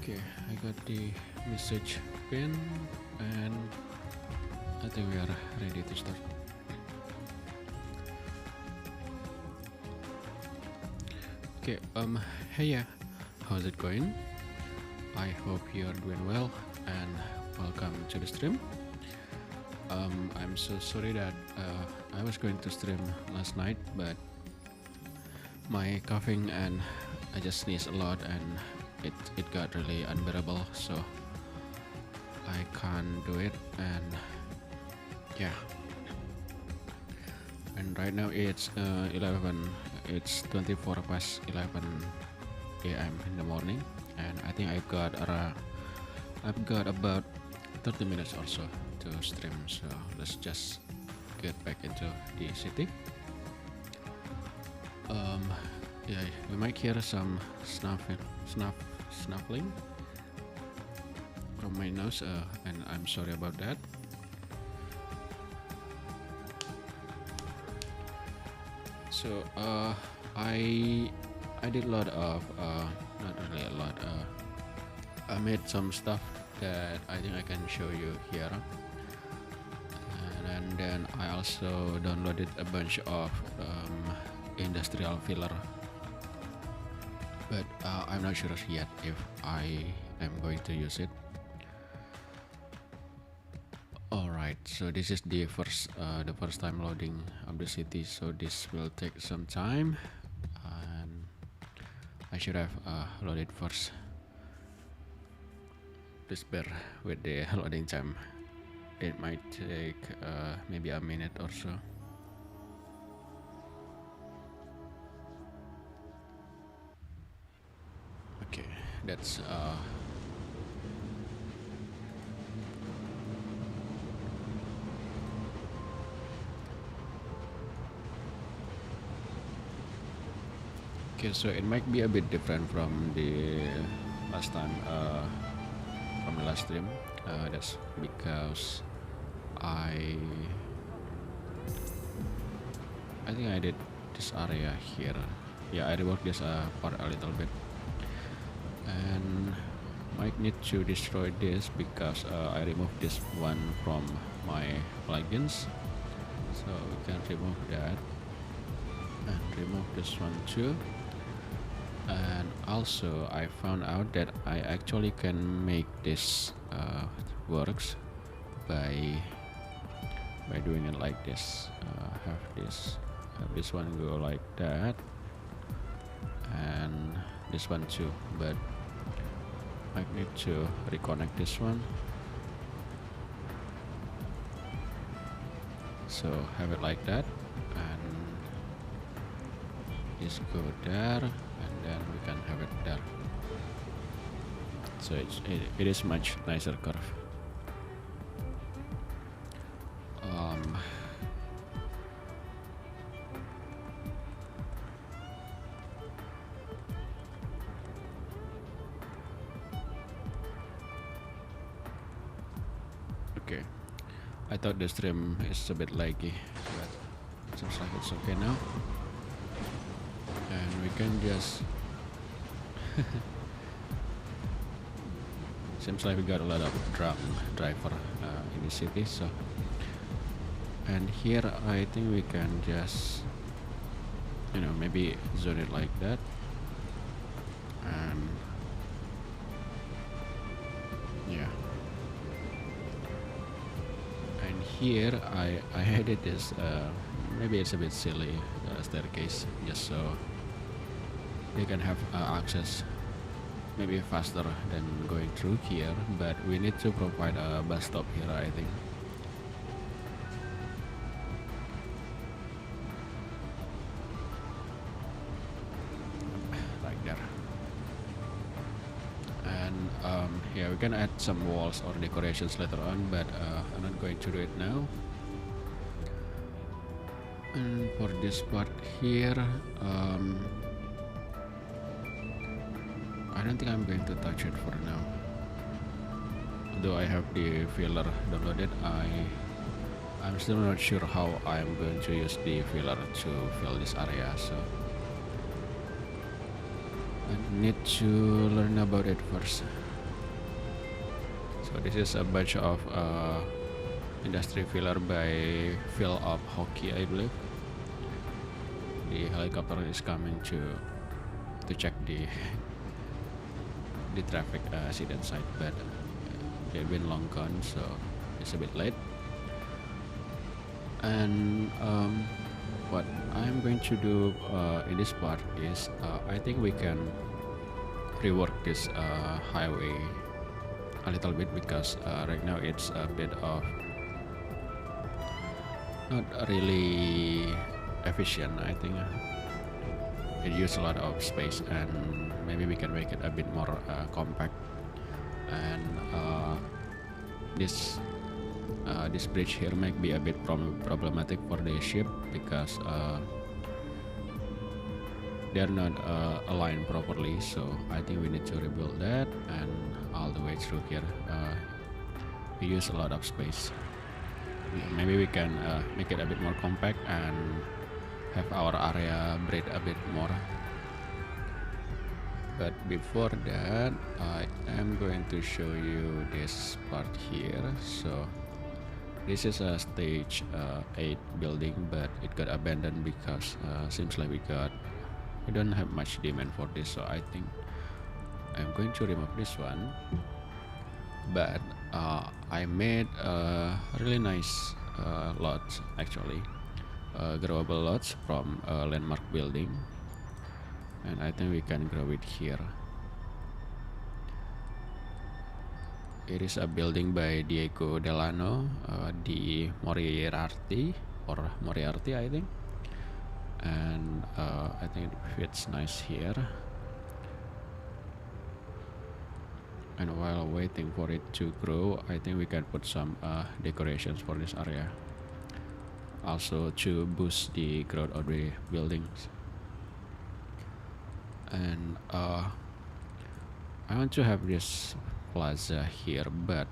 Okay, I got the message pin and I think we are ready to start. Okay, Heyya, how's it going? I hope you're doing well and welcome to the stream. I'm so sorry that I was going to stream last night, but my coughing and I just sneezed a lot and it got really unbearable, so I can't do it. And yeah, and right now it's 24 past 11 a.m. in the morning, and I think I've got about 30 minutes or so to stream, so let's just get back into the city. Yeah, we might hear some snuffling from my nose, and I'm sorry about that. So I did a lot of not really a lot. I made some stuff that I think I can show you here, and then I also downloaded a bunch of industrial filler, but I'm not sure yet if I am going to use it. Alright, so this is the first time loading of the city, so this will take some time, and I should have loaded first. Please bear with the loading time. It might take maybe a minute or so. Okay, that's okay, so it might be a bit different from the last time, from the last stream. That's because I think I did this area here. Yeah, I reworked this part a little bit, and might need to destroy this because I removed this one from my plugins, so we can remove that and remove this one too. And also I found out that I actually can make this works by doing it like this. Have this one go like that, and this one too, but I need to reconnect this one, so have it like that, and just go there, and then we can have it there, so it is much nicer curve. Okay, I thought the stream is a bit laggy, but it seems like it's okay now, and we can just seems like we got a lot of driver in the city, so, and here I think we can just, maybe zone it like that, and yeah. And here I added this, maybe it's a bit silly, staircase, just so they can have access maybe faster than going through here, but we need to provide a bus stop here, I think. Like that. And yeah, we can add some walls or decorations later on, but I'm not going to do it now. And for this part here, I don't think I'm going to touch it for now. Though I have the filler downloaded, I'm still not sure how I'm going to use the filler to fill this area, so I need to learn about it first. So this is a bunch of industry filler by Phil of Hockey, I believe. The helicopter is coming to check the the traffic accident site, but they've been long gone, so it's a bit late. And what I'm going to do in this part is I think we can rework this highway a little bit, because right now it's a bit of not really efficient. I think it uses a lot of space, and maybe we can make it a bit more compact. And this bridge here might be a bit problematic for the ship, because they're not aligned properly, so I think we need to rebuild that. And all the way through here we use a lot of space. Maybe we can make it a bit more compact and have our area breathe a bit more. But before that, I am going to show you this part here. So this is a stage 8 building, but it got abandoned because seems like we don't have much demand for this, so I think I'm going to remove this one. But I made a really nice lots, actually growable lots from a landmark building, and I think we can grow it here. It is a building by Diego Delano, di Moriarty, I think, and I think it fits nice here. And while waiting for it to grow, I think we can put some decorations for this area, also to boost the growth of the buildings. And I want to have this plaza here, but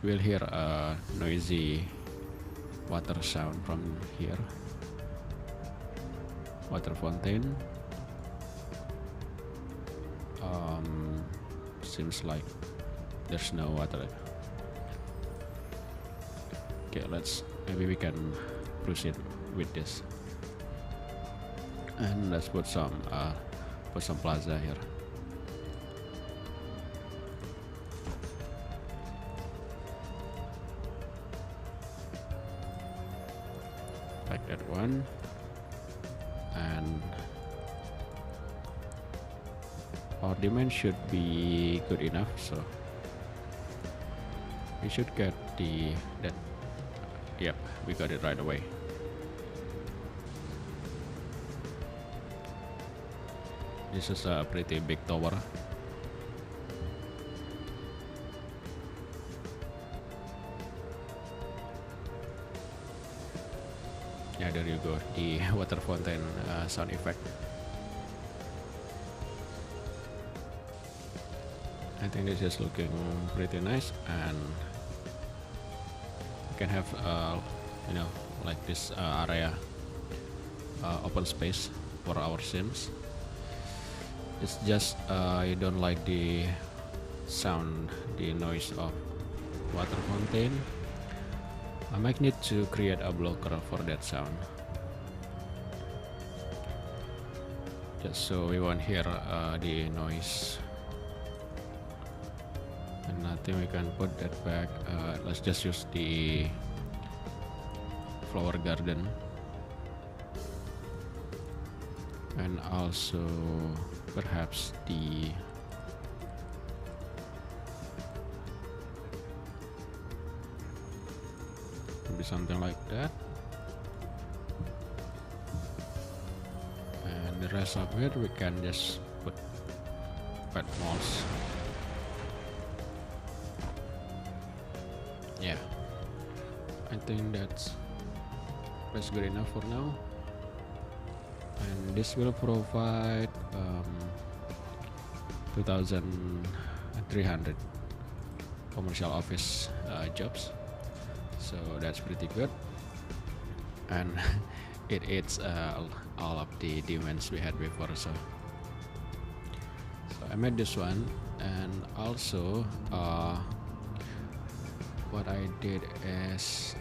we'll hear a noisy water sound from here. Water fountain. Seems like there's no water. Okay, maybe we can proceed with this, and let's put some plaza here. Like that one, and our demand should be good enough, so we should get that. Yep, we got it right away. This is a pretty big tower. Yeah, there you go, the water fountain sound effect. I think this is looking pretty nice, and we can have like this area open space for our sims. It's just I don't like the sound, the noise of water fountain. I might need to create a blocker for that sound, just so we won't hear the noise. And I think we can put that back. Let's just use the flower garden, and also perhaps maybe something like that, and the rest of it we can just put pet malls. Yeah, I think that's good enough for now. And this will provide 2,300 commercial office jobs, so that's pretty good, and it eats all of the demands we had before. So So I made this one, and also what I did is,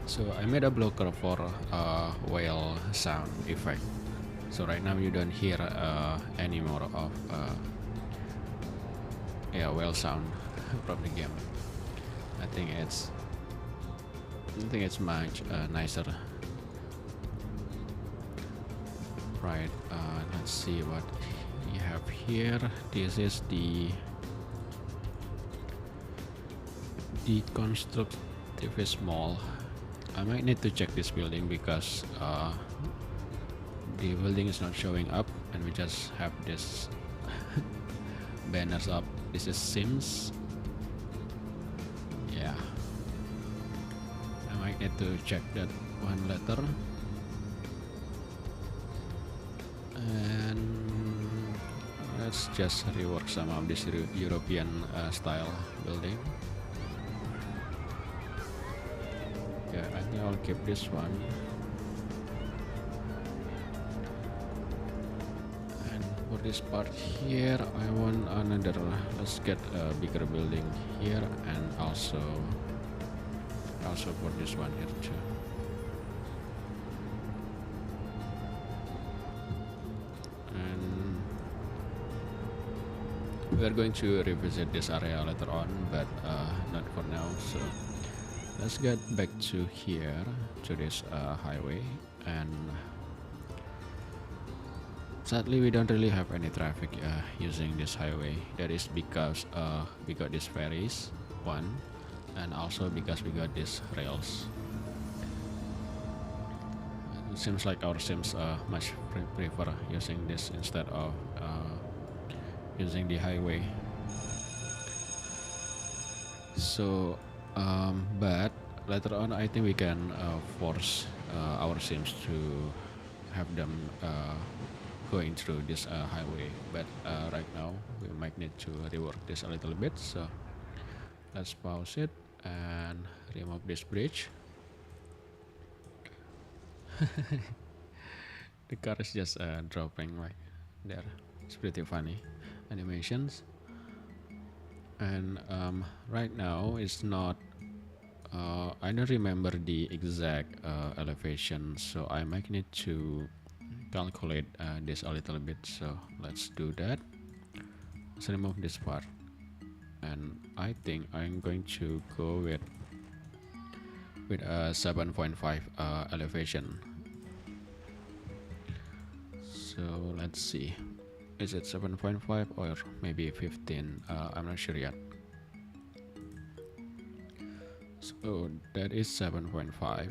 so I made a blocker for whale sound effect. So right now you don't hear any more of whale sound from the game. I think it's much nicer. Right, let's see what we have here. This is the constructivist mall. I might need to check this building because the building is not showing up, and we just have this banners up. This is Sims. Yeah, I might need to check that one later. And let's just rework some of this European style building. Yeah, I think I'll keep this one. And for this part here, I want another. Let's get a bigger building here, and also for this one here too. We're going to revisit this area later on, but not for now. So let's get back to here, to this highway, and sadly we don't really have any traffic using this highway. That is because we got these ferries, one, and also because we got these rails. It seems like our Sims much prefer using this instead of using the highway. So but later on I think we can force our Sims to have them going through this highway, but right now we might need to rework this a little bit. So let's pause it and remove this bridge. The car is just dropping right there. It's pretty funny animations. And right now it's not I don't remember the exact elevation, so I might need to calculate this a little bit. So let's do that. Let's remove this part, and I think I'm going to go with a 7.5 elevation. So let's see, is it 7.5 or maybe 15? I'm not sure yet. So that is 7.5,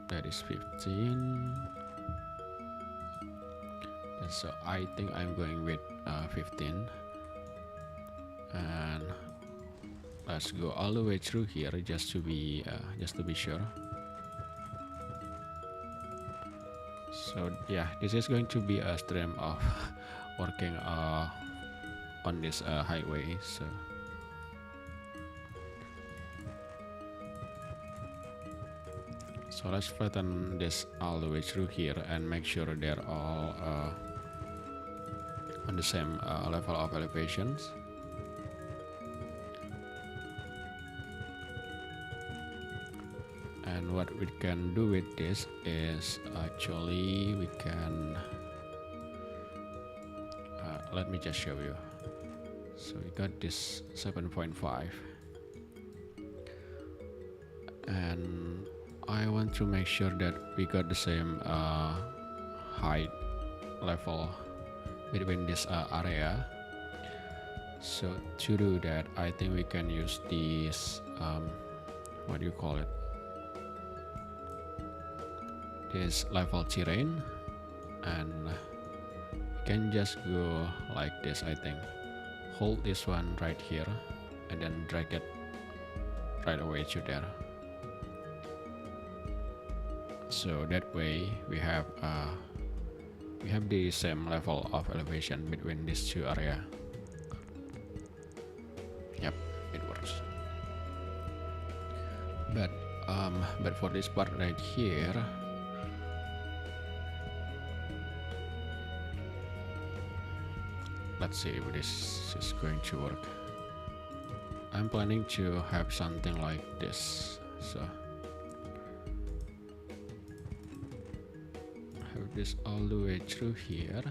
that is 15, and so I think I'm going with 15. And let's go all the way through here just to be sure. So yeah, this is going to be a stream of working on this highway. So let's flatten this all the way through here and make sure they're all on the same level of elevations. And what we can do with this is actually we can let me just show you. So we got this 7.5, and I want to make sure that we got the same height level between this area. So to do that, I think we can use this what do you call it, this level terrain, and you can just go like this. I think hold this one right here and then drag it right away to there. So that way we have the same level of elevation between these two areas. Yep, it works. But for this part right here, let's see if this is going to work. I'm planning to have something like this, so have this all the way through here.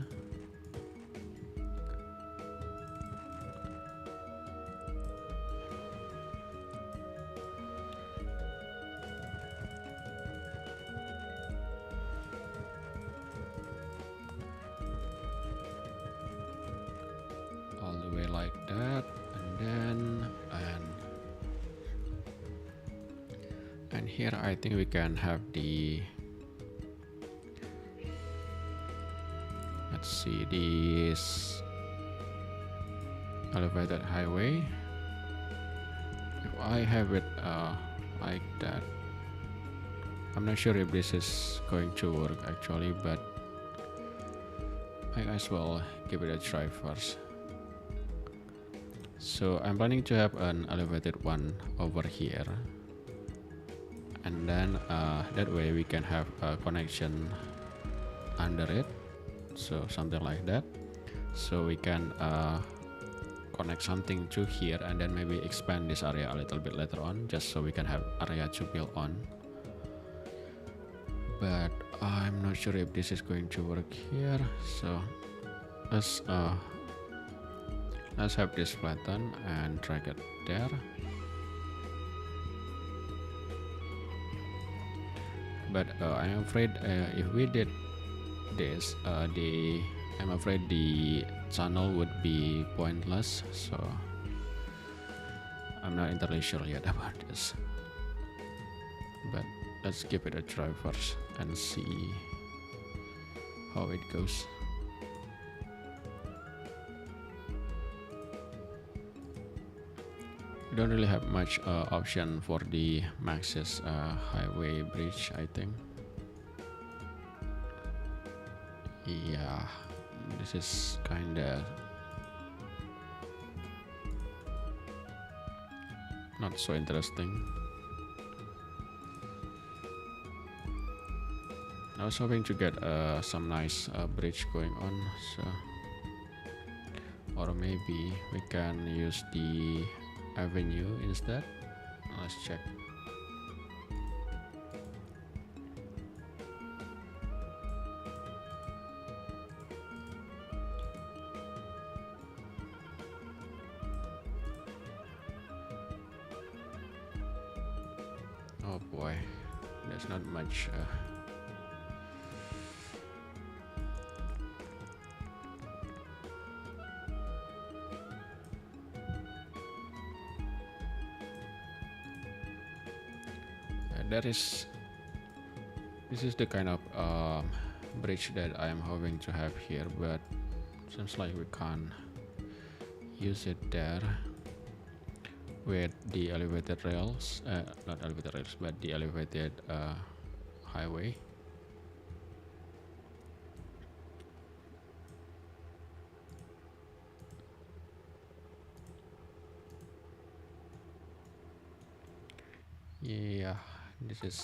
All the way like that, and here I think we can have the, let's see, this elevated highway. If I have it like that, I'm not sure if this is going to work actually, but I as well give it a try first. So I'm planning to have an elevated one over here, and then that way we can have a connection under it, so something like that, so we can connect something to here and then maybe expand this area a little bit later on, just so we can have area to build on. But I'm not sure if this is going to work here, so let's have this flatten and drag it there. But I'm afraid if we did this, I'm afraid the channel would be pointless, so I'm not entirely sure yet about this. But let's give it a try first and see how it goes. We don't really have much option for the Maxis highway bridge, I think. Yeah, this is kinda not so interesting. I was hoping to get some nice bridge going on, so, or maybe we can use the avenue instead. Let's check. Oh boy, there's not much this is the kind of bridge that I am hoping to have here, but seems like we can't use it there with the elevated rails, not elevated rails, but the elevated highway. Yeah, this is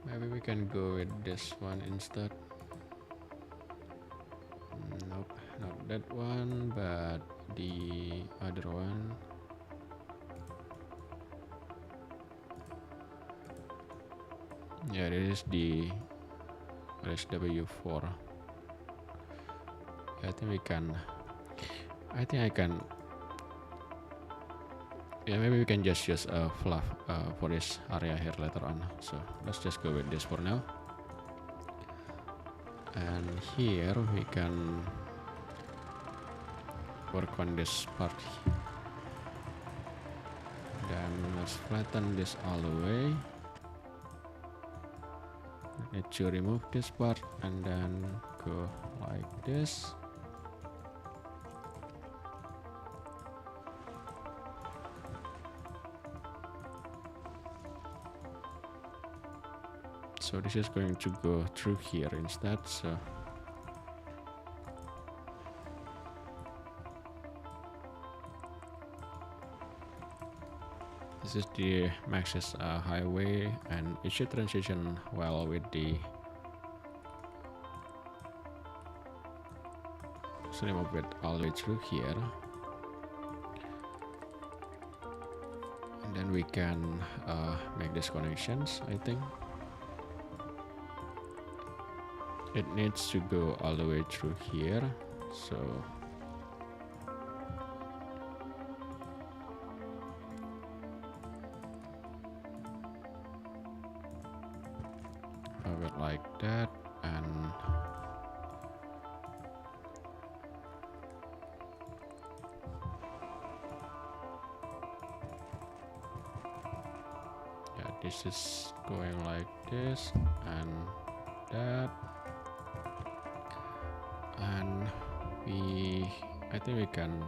maybe we can go with this one instead. Nope, not that one, but the other one. Yeah, this is the SW4. I think we can, I think I can, yeah, maybe we can just use a fluff for this area here later on. So let's just go with this for now. And here we can work on this part. Then let's flatten this all the way. Need to remove this part and then go like this. So this is going to go through here instead, so this is the Maxis highway, and it should transition well with the let's remove it all the way through here, and then we can make these connections. I think it needs to go all the way through here, so have it like that, and yeah, this is going like this and that, and I think we can,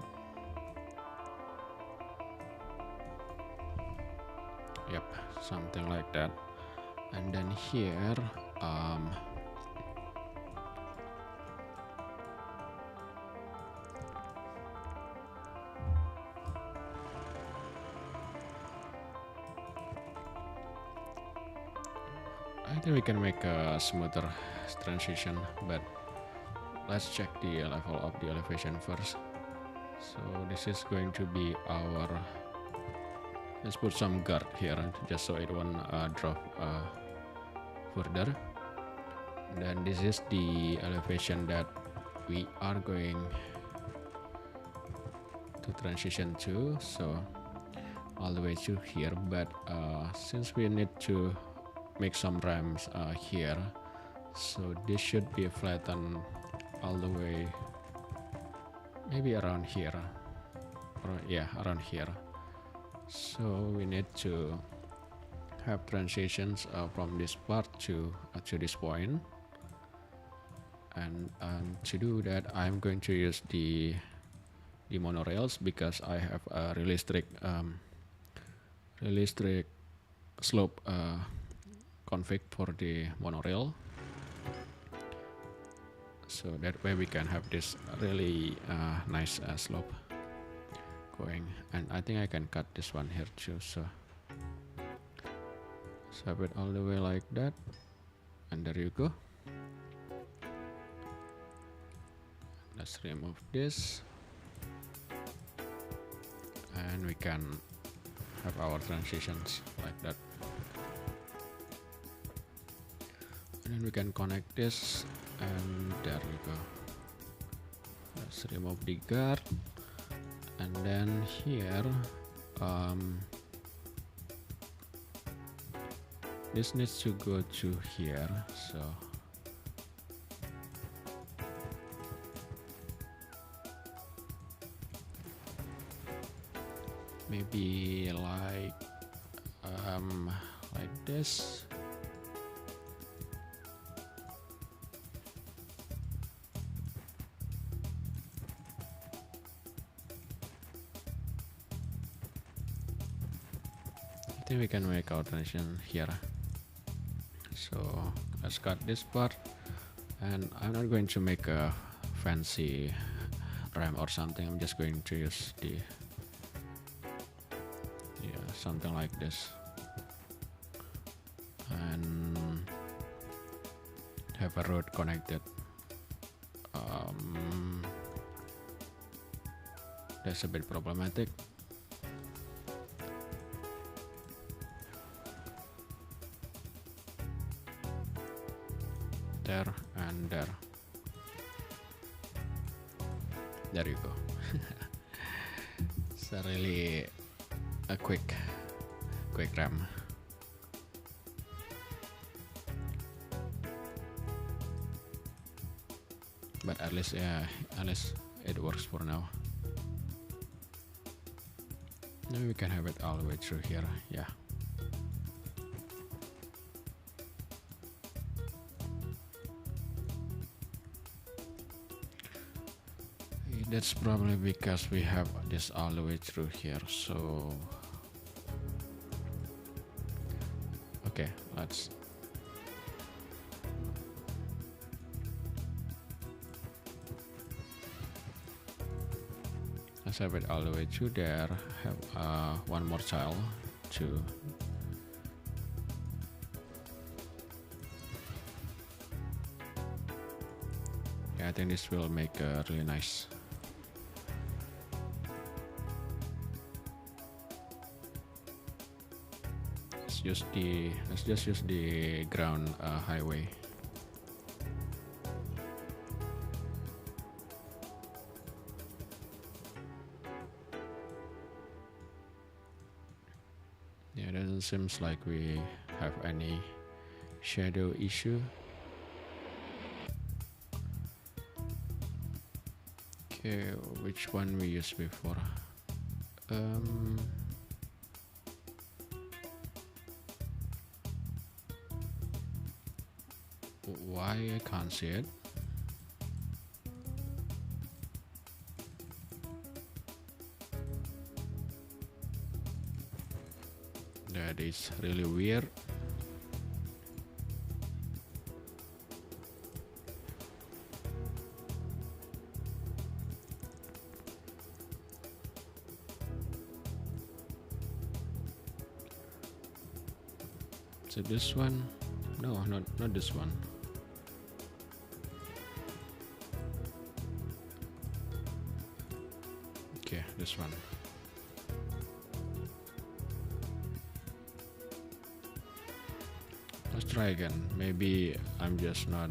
yep, something like that. And then here I think we can make a smoother transition, but let's check the level of the elevation first. So this is going to be our, let's put some guard here just so it won't drop further. Then this is the elevation that we are going to transition to, so all the way to here. But since we need to make some ramps here, so this should be flattened all the way, maybe around here, or yeah, around here. So we need to have transitions from this part to this point, and to do that I'm going to use the monorails, because I have a really strict slope config for the monorail, so that way we can have this really nice slope going. And I think I can cut this one here too, so have it all the way like that, and there you go. Let's remove this, and we can have our transitions like that, and then we can connect this, and there we go. Let's remove the guard, and then here this needs to go to here, so maybe like this. I think we can make our transition here. So let's cut this part, and I'm not going to make a fancy ramp or something. I'm just going to use the, yeah, something like this, and have a road connected. That's a bit problematic. There and there. There you go. It's a really a quick ramp. But at least, yeah, at least it works for now. Now we can have it all the way through here. Yeah. That's probably because we have this all the way through here, so okay, let's have it all the way through there. Have one more tile to Yeah, I think this will make really nice. Let's just use the ground highway. Yeah, it doesn't seem like we have any shadow issue. Okay, which one we used before? Why I can't see it? That is really weird. So this one? No, not this one. Okay, this one. Let's try again. Maybe I'm just not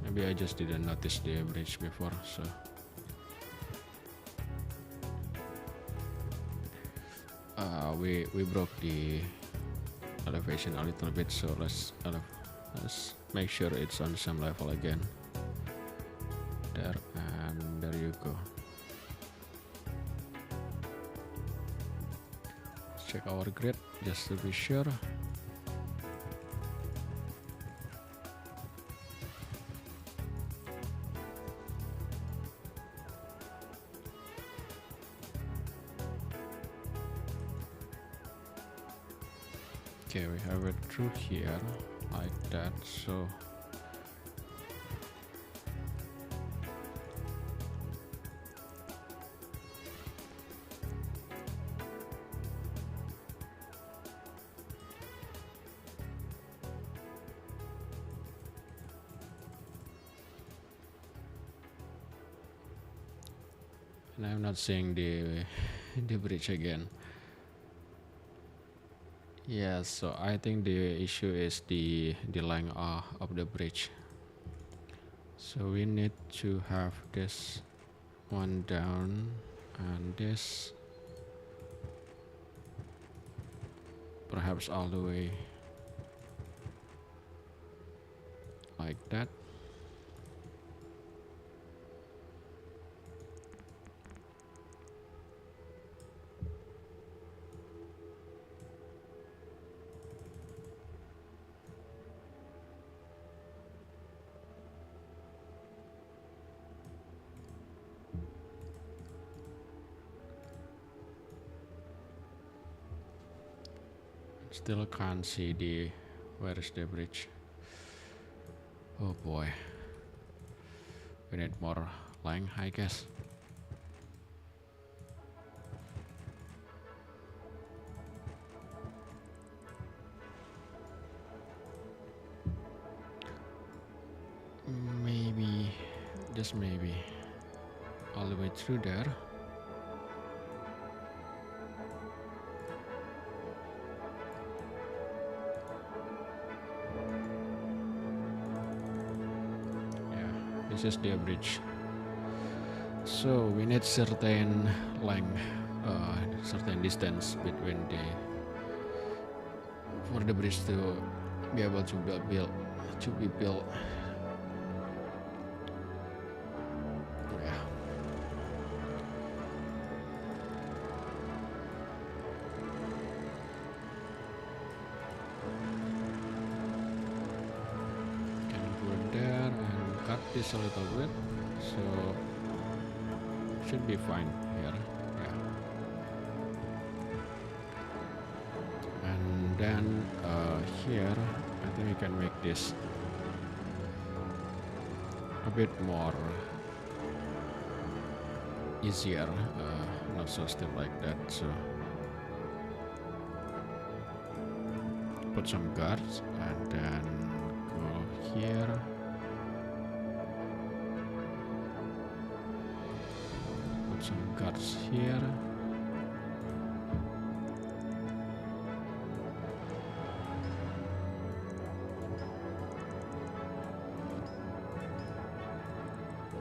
maybe I just didn't notice the bridge before, so we broke the elevation a little bit, so let's make sure it's on the same level again. There, and there you go. Let's check our grid just to be sure. Okay, we have it through here like that, so and I'm not seeing the bridge again. Yeah, so I think the issue is the length of the bridge. So we need to have this one down and this perhaps all the way like that. Still can't see where is the bridge. Oh boy, we need more length, I guess. Maybe, just maybe, all the way through there. This is the bridge. So we need certain length, certain distance between for the bridge to be able to be built. Yeah. Can go there and cut this a little bit, so should be fine here. Yeah. And then here I think we can make this a bit more easier, not so stiff like that, so put some guards and then go here. Put some guards here.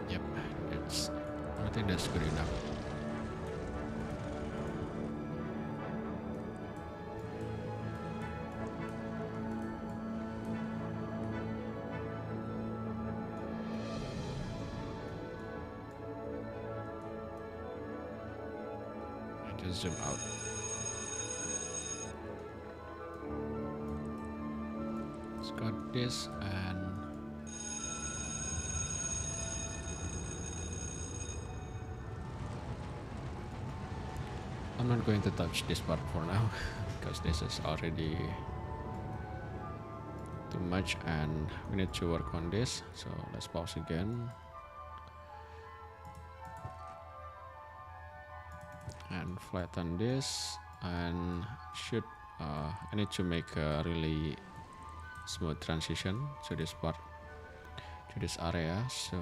Yep, I think that's good enough. Just zoom out. Let's got this, and I'm not going to touch this part for now because this is already too much and we need to work on this. So let's pause again. And flatten this, and I need to make a really smooth transition to this part, to this area. So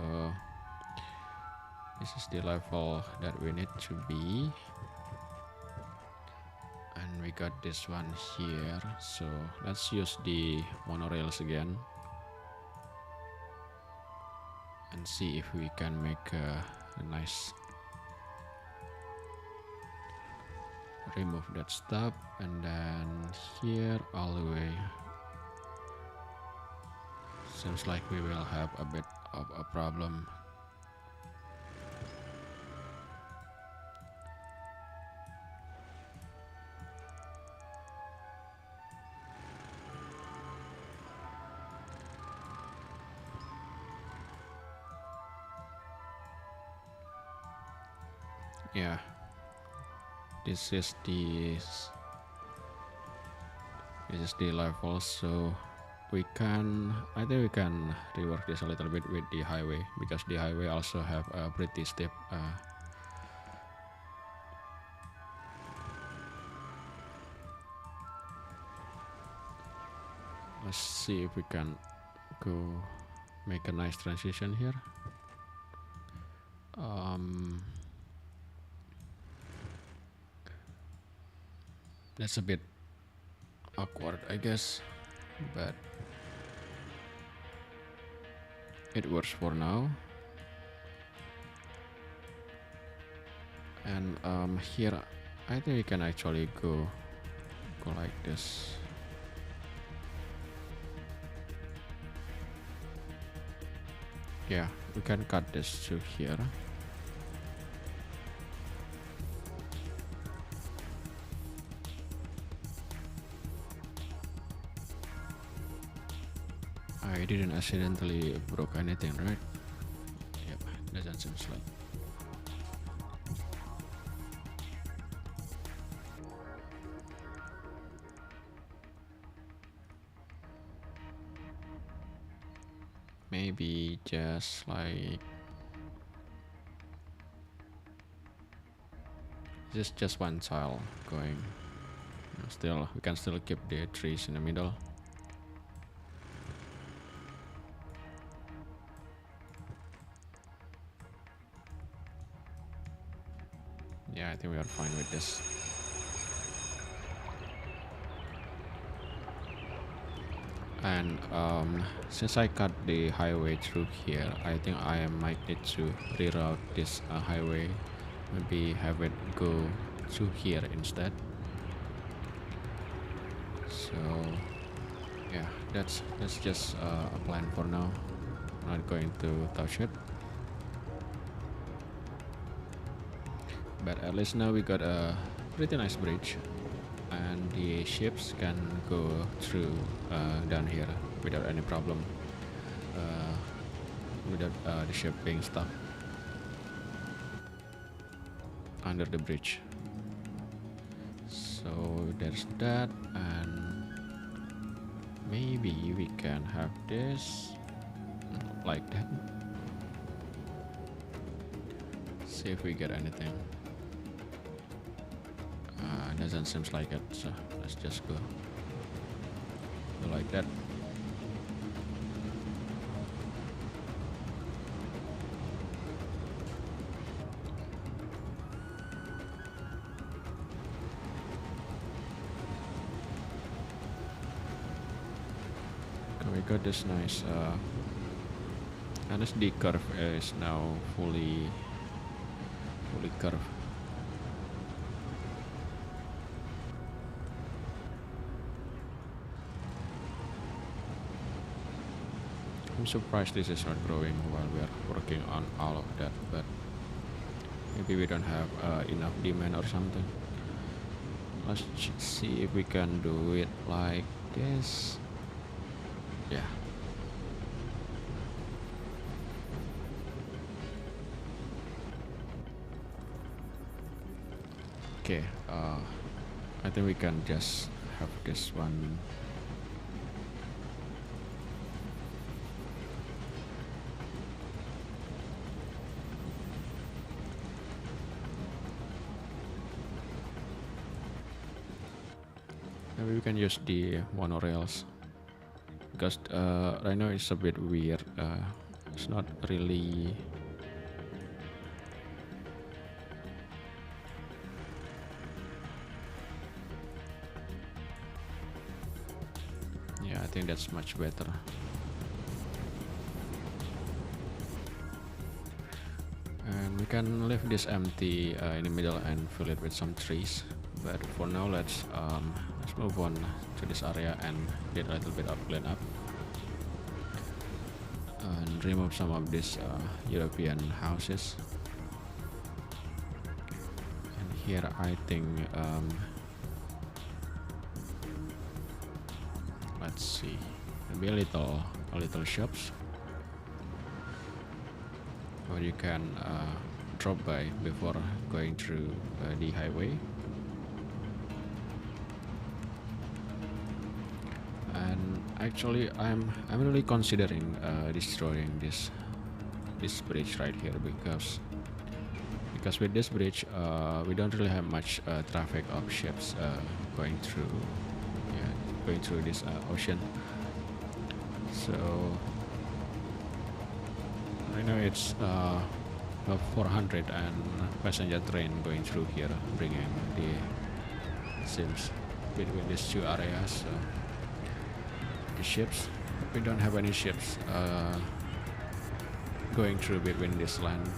this is the level that we need to be, and we got this one here. So let's use the monorails again and see if we can make a nice. Remove that stop, and then here all the way. Seems like we will have a bit of a problem. Yeah. This is the level, so I think we can rework this a little bit with the highway, because the highway also have a pretty steep let's see if we can go make a nice transition here. That's a bit awkward, I guess, but it works for now. And here I think we can actually go like this. Yeah, we can cut this to here. I didn't accidentally broke anything, right? Yep, that seems like. Maybe just like just one tile going. Still, we can still keep the trees in the middle. Yeah, I think we are fine with this. And since I cut the highway through here, I think I might need to reroute this highway. Maybe have it go through here instead. So yeah, that's just a plan for now. I'm not going to touch it. But at least now we got a pretty nice bridge, and the ships can go through down here without any problem, without the ship being stuck under the bridge. So there's that, and maybe we can have this like that. See if we get anything. Doesn't seem like it, so let's just go like that. we got this nice and as the curve is now fully curved. I'm surprised this is not growing while we are working on all of that, but maybe we don't have enough demand or something. Let's see if we can do it like this. Yeah. Okay, I think we can just have this one. Maybe we can use the monorails because right now it's a bit weird. It's not really. Yeah, I think that's much better. And we can leave this empty in the middle and fill it with some trees. But for now, let's move on to this area and get a little bit of cleanup and remove some of these European houses. And here, I think let's see, maybe a little shops where you can drop by before going through the highway. And actually, I'm really considering destroying this bridge right here because with this bridge we don't really have much traffic of ships going through this ocean. So right now it's about 400 and passenger train going through here, bringing the sims between these two areas. So the ships, we don't have any ships going through between this land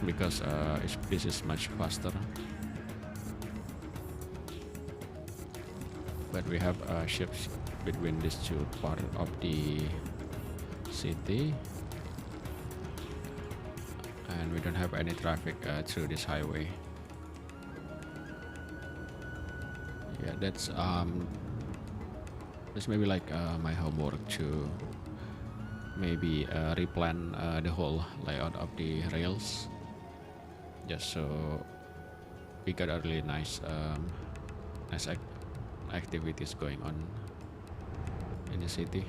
because this is much faster. But we have ships between these two parts of the city, and we don't have any traffic through this highway. Yeah, that's maybe like my homework to maybe replan the whole layout of the rails, just so we got a really nice activities going on in the city.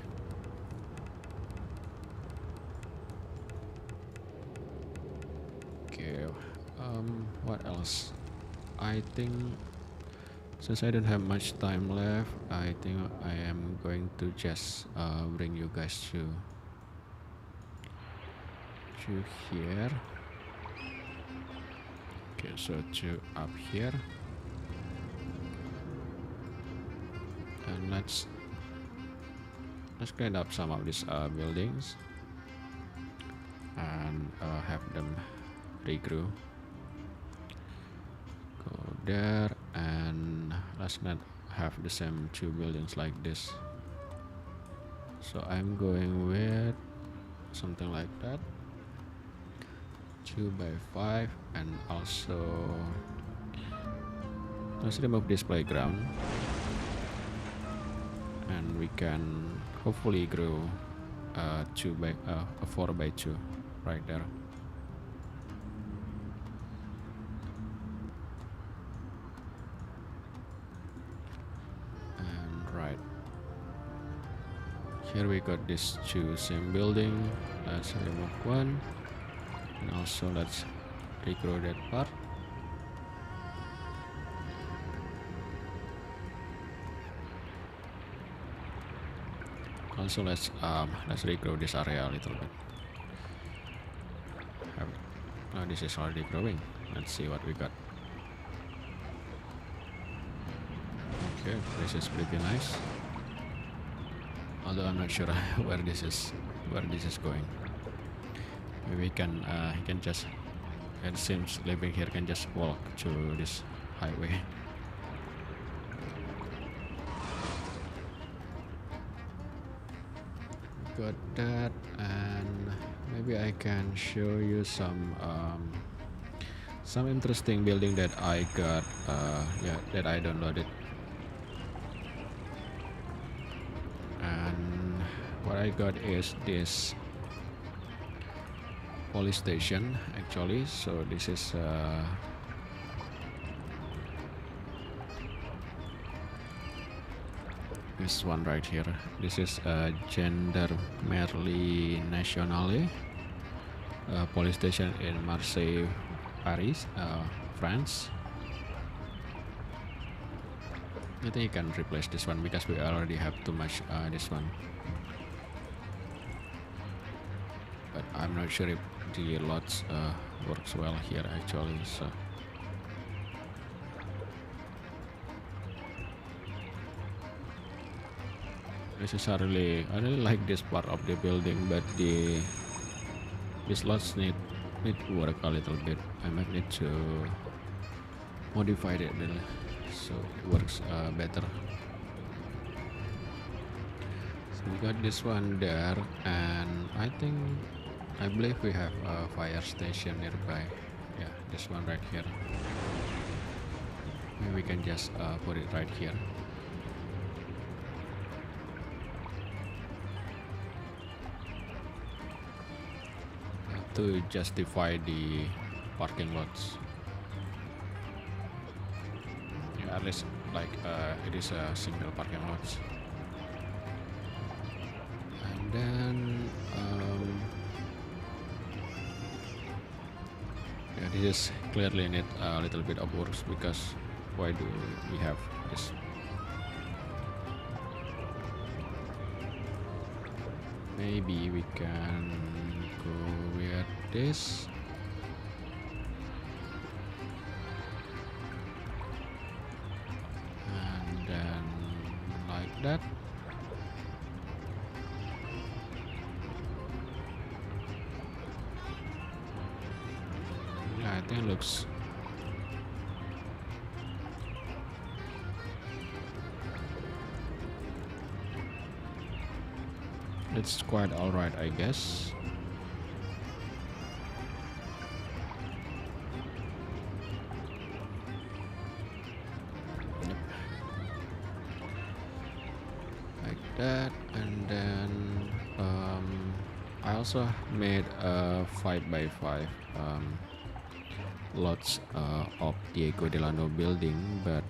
Okay, what else? I think since I don't have much time left, I think I am going to just bring you guys to here. Okay, so to up here. And let's clean up some of these buildings and have them regrow. Go there, and let's not have the same two buildings like this. So I'm going with something like that, 2 by 5, and also let's remove this playground. And we can hopefully grow 4 by 2 right there. And right here we got these two same building. Let's remove one, and also let's regrow that part. Also, let's regrow this area a little bit. This is already growing. Let's see what we got. Okay, this is pretty nice. although I'm not sure where this is going. Maybe he can just, it seems living here can just walk to this highway. Got that, and maybe I can show you some interesting building that I got, yeah, that I downloaded. And what I got is this police station actually. So this is this one right here. This is Gendarmerie Nationale police station in Marseille, Paris, France. I think you can replace this one because we already have too much this one. But I'm not sure if the lots works well here actually. So this is I really like this part of the building, but these lots need work a little bit. I might need to modify it a little so it works better. So we got this one there, and I believe we have a fire station nearby. Yeah, this one right here. Maybe we can just put it right here. To justify the parking lots. Yeah, at least like it is a single parking lots. And then yeah, this is clearly need a little bit of works, because why do we have this? Maybe we can go with this. And then like that. Yeah, I think it looks it's quite alright, I guess. Yep. Like that, and then I also made a 5x5 lots of Diego Delano building, but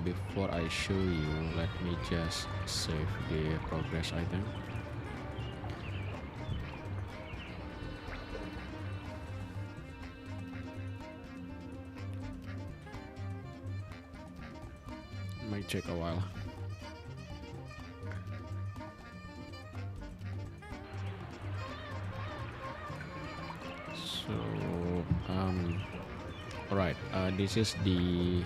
before I show you, let me just save the progress item. Might take a while. So alright, this is the,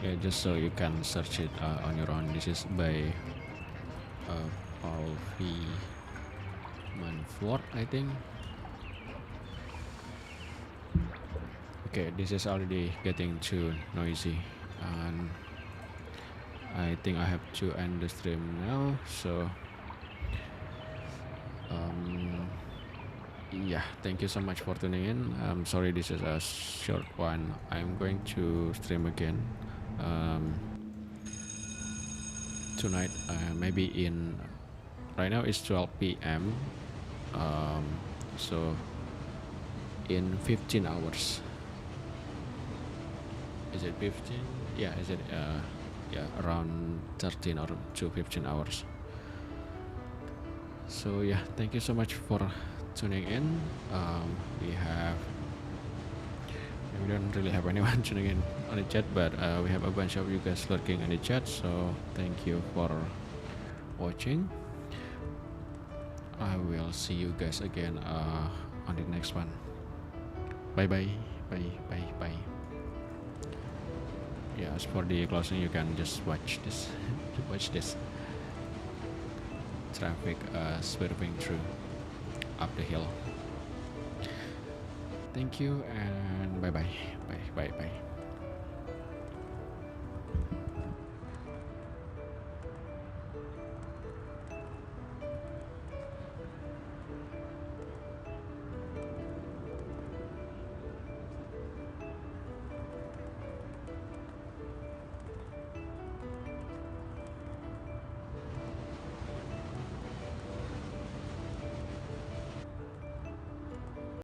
yeah, just so you can search it on your own. This is by Paul V. Manfort, I think. Okay, this is already getting too noisy, and I think I have to end the stream now. So yeah, thank you so much for tuning in. Sorry this is a short one. I'm going to stream again tonight, maybe in, right now it's 12 p.m. So in 15 hours. Is it 15? Yeah, is it yeah, around 13 or to 15 hours. So yeah, thank you so much for tuning in. We don't really have anyone tuning in on the chat, but we have a bunch of you guys lurking in the chat, so thank you for watching. I will see you guys again on the next one. Bye bye. Yeah, as for the closing, you can just watch this, watch this traffic swerving through up the hill. Thank you and bye bye, bye bye bye.